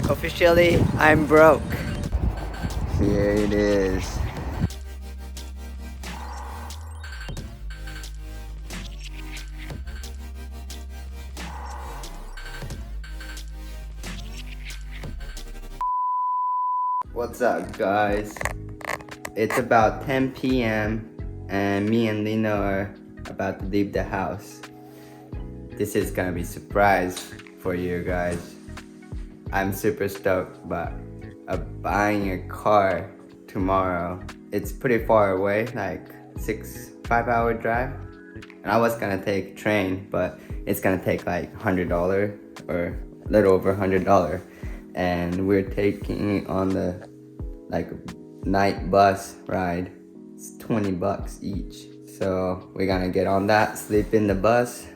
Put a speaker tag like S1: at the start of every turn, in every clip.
S1: Officially, I'm broke. Here it is. What's up, guys? It's about 10 p.m. and me and Lino are about to leave the house. This is gonna be a surprise for you guys. I'm super stoked about buying a car tomorrow. It's pretty far away, like 5-hour drive. And I was gonna take train, but it's gonna take like $100 or a little over $100. And we're taking it on the like night bus ride. It's $20 each. So we're gonna get on that, sleep in the bus,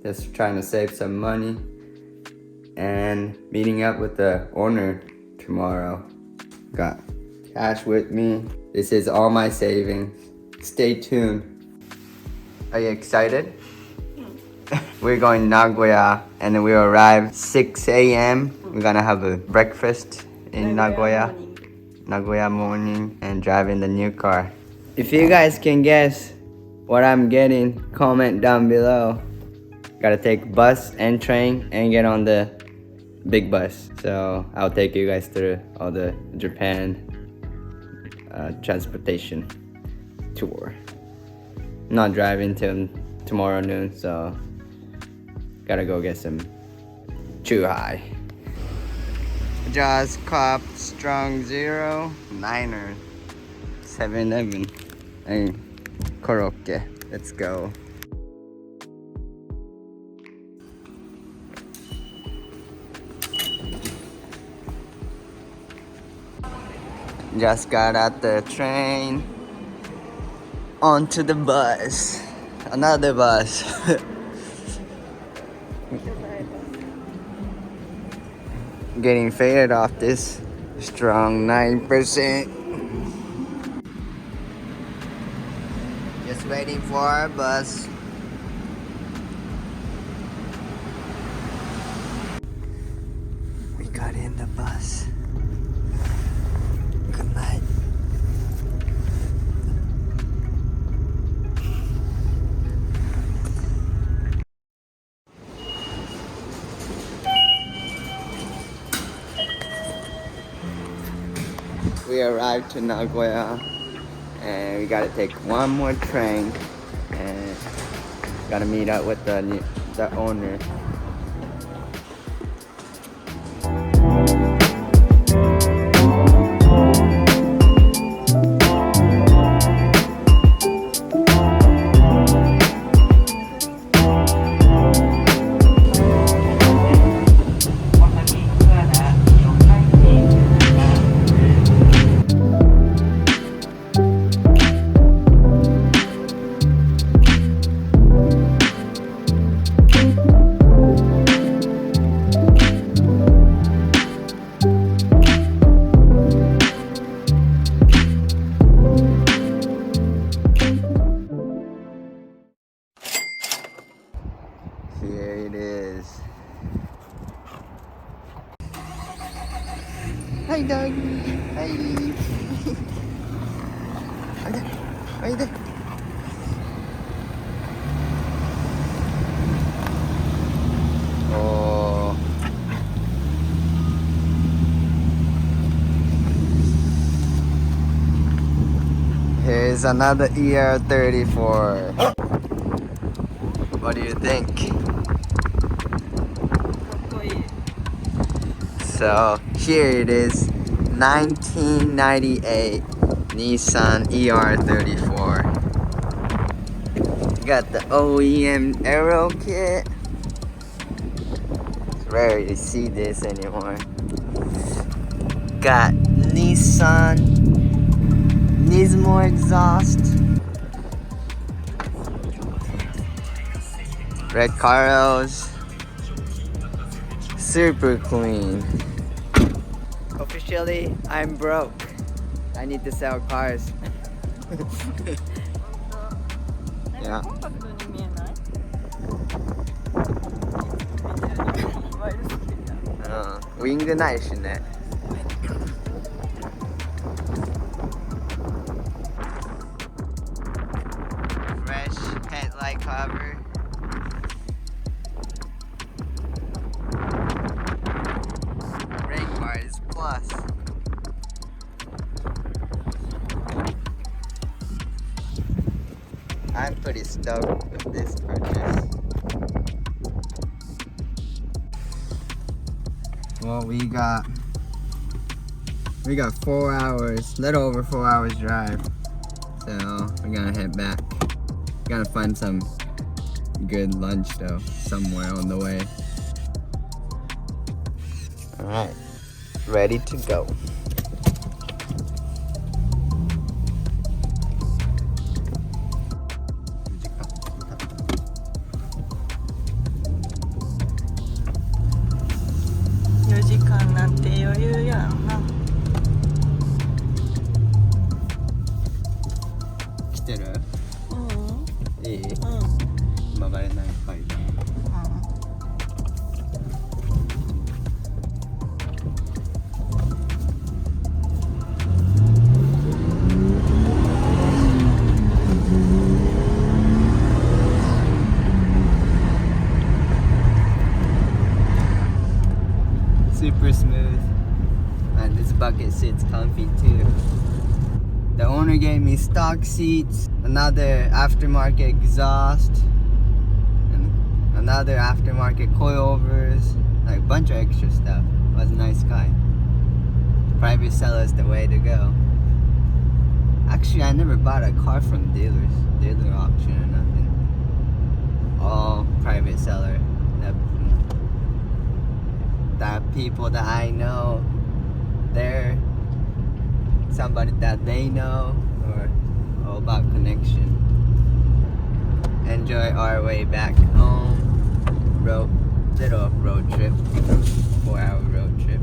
S1: just trying to save some money, and meeting up with the owner tomorrow. Got cash with me. This is all my savings. Stay tuned. Are you excited? We're going Nagoya and then we arrive 6 a.m. We're gonna have a breakfast in Nagoya morning and drive in the new car. If you guys can guess what I'm getting, comment down below. Gotta take bus and train and get on the big bus. So I'll take you guys through all the Japan transportation tour. I'm not driving till tomorrow noon, so gotta go get some chuhai. Jaws Cop Strong Zero Niner 7-Eleven and korokke. Let's go. Just got out the train onto the bus. Another bus. Getting faded off this strong 9%. Just waiting for our bus. We got in the bus. Good night. We arrived to Nagoya and we gotta take one more train and gotta meet up with the owner. Here it is. Hi, doggy. Hi. Right there. Oh. Here's another ER34. What do you think? So here it is, 1998 Nissan ER34. Got the OEM Aero kit. It's rare to see this anymore. Got Nissan Nismo exhaust. Red Caros. Super clean. Officially, I'm broke. I need to sell cars. Yeah. ウィングないしね。Fresh headlight cover. Brake bars plus. I'm pretty stoked with this purchase. Well, we got 4 hours, little over 4 hours drive. So we're gonna head back. Gotta find some good lunch though, somewhere on the way. Alright, ready to go. Super smooth, and this bucket sits comfy too. The owner gave me stock seats, another aftermarket exhaust, and another aftermarket coilovers, like a bunch of extra stuff. It was a nice guy. Private seller is the way to go. Actually, I never bought a car from dealer auction or nothing. All private seller. The people that I know, they're somebody that they know, or all about connection. Enjoy our way back home. Little road trip, 4-hour road trip.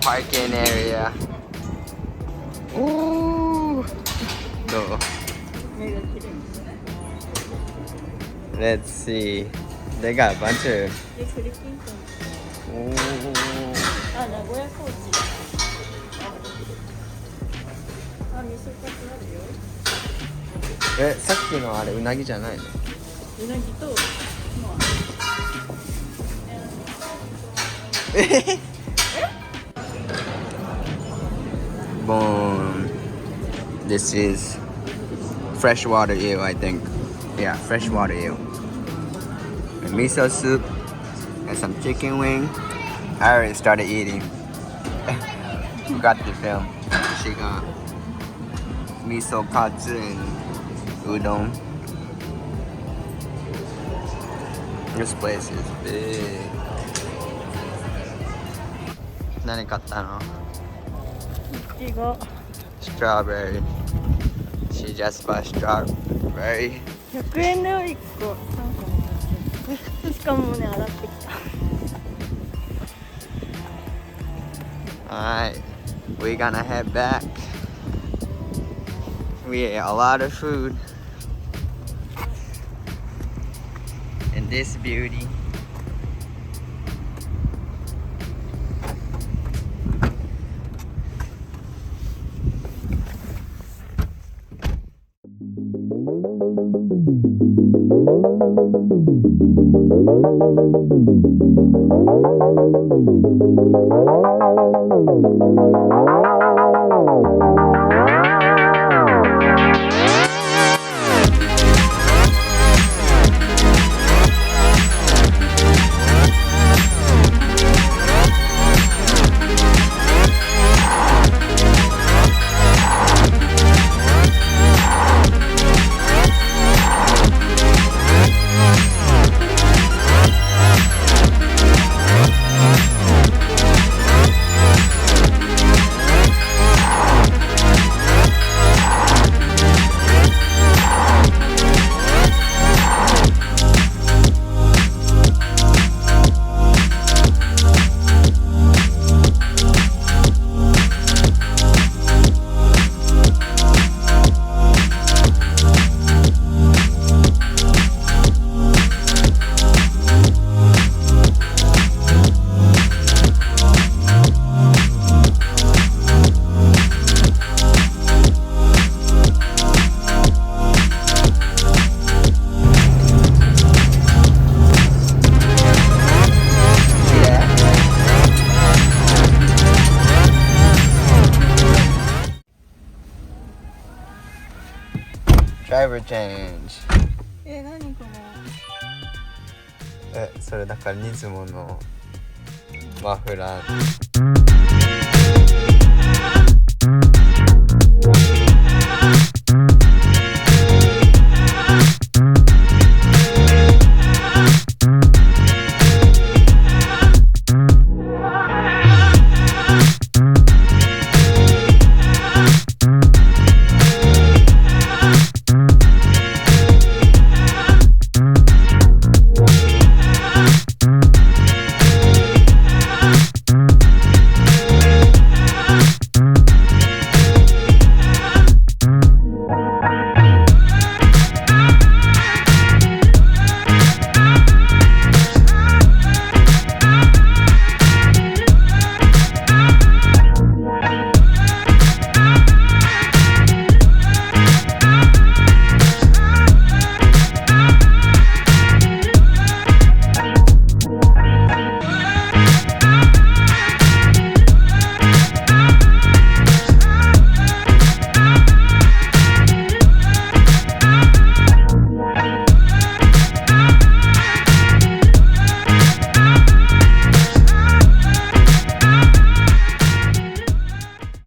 S1: Parking area. Ooh. Go. Let's see. They got a bunch of. Ooh.
S2: あ、名古屋コーチ。あ、味噌カツあるよ。
S1: さっきのあれうなぎじゃないの？
S2: うなぎと、
S1: Boom. This is freshwater eel, I think. Yeah, freshwater eel. And miso soup and some chicken wing. I already started eating. Forgot to film. She got miso katsu and udon. This place is big. 何買ったの？
S2: いちご
S1: Strawberry. She just bought strawberry.
S2: 100円だよ1個。3個も買ってしかもね洗ってきた。
S1: Alright, we're gonna head back. We ate a lot of food. And this beauty. Driver change.
S2: 何こ
S1: それだからニズモのマフラー。